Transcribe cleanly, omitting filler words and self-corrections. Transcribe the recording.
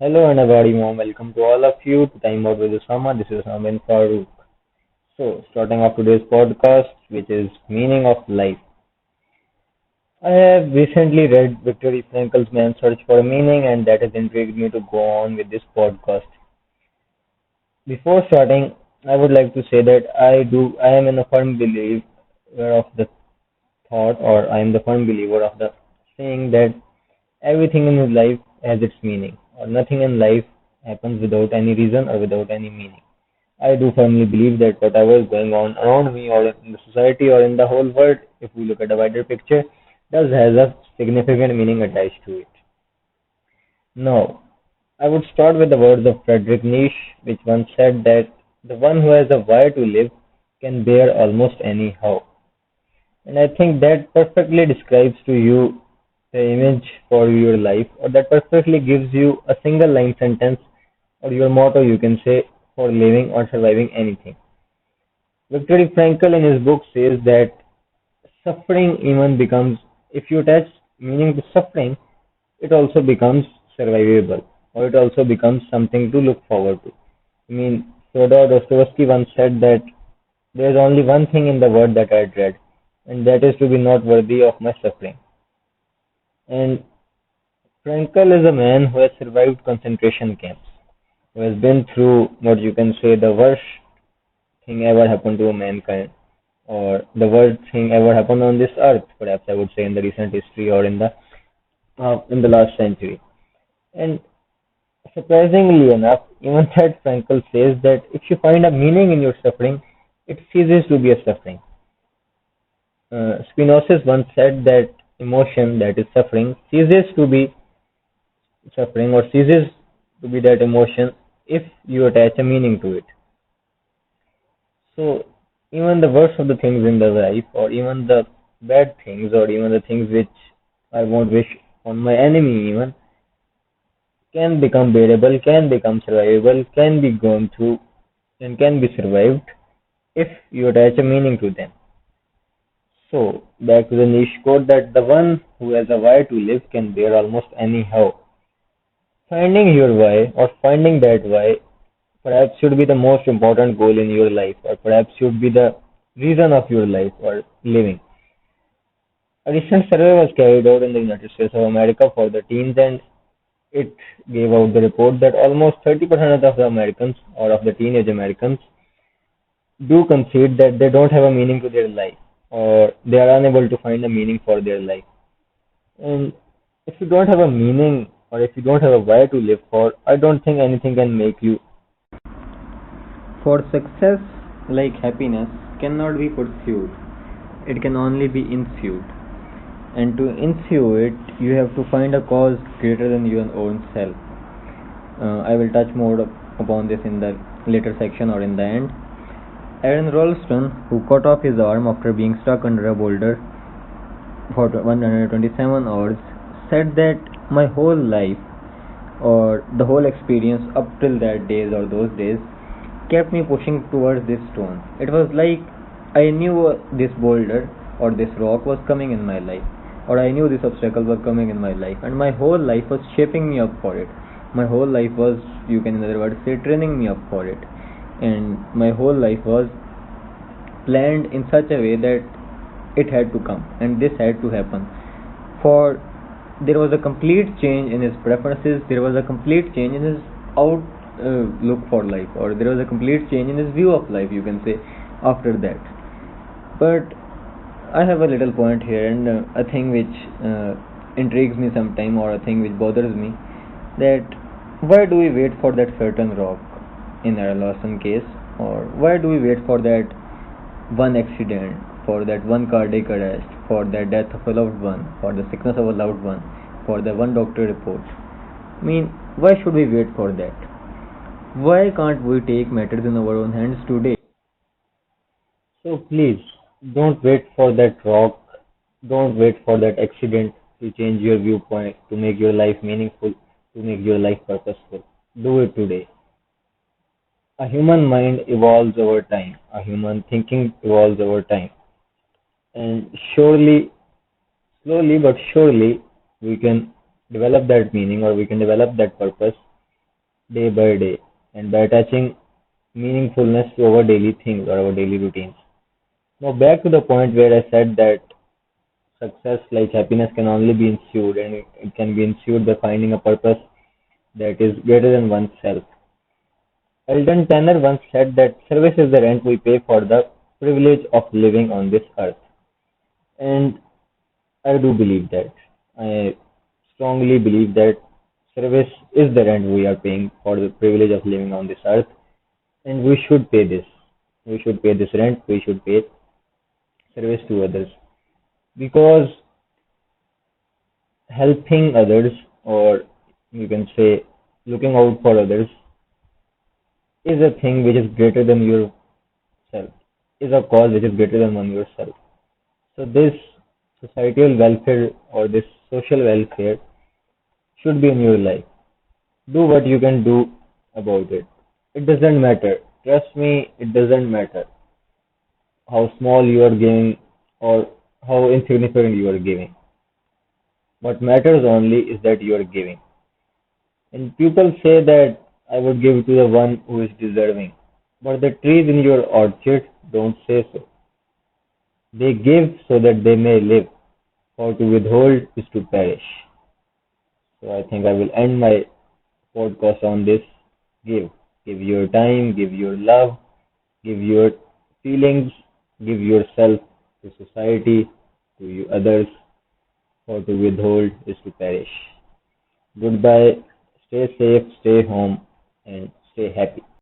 Hello and a very warm welcome to all of you to Time Out with Usama. This is Amin Farooq. So, starting off today's podcast, which is Meaning of Life. I have recently read Viktor Frankl's Man's Search for Meaning, and that has intrigued me to go on with this podcast. Before starting, I would like to say that I am in a firm believer of the thought, or I am the firm believer of the saying that everything in his life has its meaning, or nothing in life happens without any reason or without any meaning. I do firmly believe that whatever is going on around me or in the society or in the whole world, if we look at a wider picture, does has a significant meaning attached to it. Now, I would start with the words of Friedrich Nietzsche, which once said that the one who has a why to live can bear almost any how. And I think that perfectly describes to you the image for your life, or that perfectly gives you a single line sentence or your motto, you can say, for living or surviving anything. Viktor Frankl in his book says that suffering even becomes, if you attach meaning to suffering, it also becomes survivable, or it also becomes something to look forward to. I mean, Fyodor Dostoevsky once said that there is only one thing in the world that I dread, and that is to be not worthy of my suffering. And Frankl is a man who has survived concentration camps, who has been through what you can say the worst thing ever happened to mankind, or the worst thing ever happened on this earth, perhaps I would say in the recent history or in the last century. And surprisingly enough, even that Frankl says that if you find a meaning in your suffering, it ceases to be a suffering. Spinoza once said that emotion, that is suffering, ceases to be suffering or ceases to be that emotion if you attach a meaning to it. So even the worst of the things in the life, or even the bad things, or even the things which I won't wish on my enemy, even can become bearable, can become survivable, can be gone through, and can be survived if you attach a meaning to them. So back to the niche quote that the one who has a why to live can bear almost any how. Finding your why, or finding that why, perhaps should be the most important goal in your life, or perhaps should be the reason of your life or living. A recent survey was carried out in the United States of America for the teens, and it gave out the report that almost 30% of the Americans, or of the teenage Americans, do concede that they don't have a meaning to their life, or they are unable to find a meaning for their life. And if you don't have a meaning, or if you don't have a why to live for, I don't think anything can make you. For success, like happiness, cannot be pursued. It can only be ensued. And to ensue it, you have to find a cause greater than your own self. I will touch more upon this in the later section or in the end. Aaron Ralston, who cut off his arm after being stuck under a boulder for 127 hours, said that my whole life, or the whole experience up till that days or those days, kept me pushing towards this stone. It was like I knew this boulder or this rock was coming in my life, or I knew this obstacle was coming in my life, and my whole life was shaping me up for it. My whole life was, you can in other words say, training me up for it, and my whole life was planned in such a way that it had to come and this had to happen. For there was a complete change in his preferences, there was a complete change in his outlook for life, or there was a complete change in his view of life, you can say, after that. But I have a little point here, and a thing which intrigues me sometime, or a thing which bothers me, that why do we wait for that certain rock in our Lawson case, or why do we wait for that one accident, for that one cardiac arrest, for the death of a loved one, for the sickness of a loved one, for the one doctor report? I mean, why should we wait for that? Why can't we take matters in our own hands today? So please, don't wait for that rock, don't wait for that accident to change your viewpoint, to make your life meaningful, to make your life purposeful. Do it today. A human mind evolves over time, a human thinking evolves over time. And surely, slowly but surely, we can develop that meaning, or we can develop that purpose day by day and by attaching meaningfulness to our daily things or our daily routines. Now, back to the point where I said that success, like happiness, can only be ensured and it can be ensured by finding a purpose that is greater than oneself. Eldon Tanner once said that service is the rent we pay for the privilege of living on this earth. And I do believe that. I strongly believe that service is the rent we are paying for the privilege of living on this earth, and we should pay this. We should pay this rent, we should pay service to others. Because helping others, or you can say looking out for others, is a thing which is greater than yourself, is a cause which is greater than one yourself. So this societal welfare or this social welfare should be in your life. Do what you can do about it. It doesn't matter. Trust me, it doesn't matter how small you are giving or how insignificant you are giving. What matters only is that you are giving. And people say that I would give to the one who is deserving. But the trees in your orchard don't say so. They give so that they may live, for to withhold is to perish. So I think I will end my podcast on this. Give. Give your time, give your love, give your feelings, give yourself to society, to you others, for to withhold is to perish. Goodbye. Stay safe, stay home, and stay happy.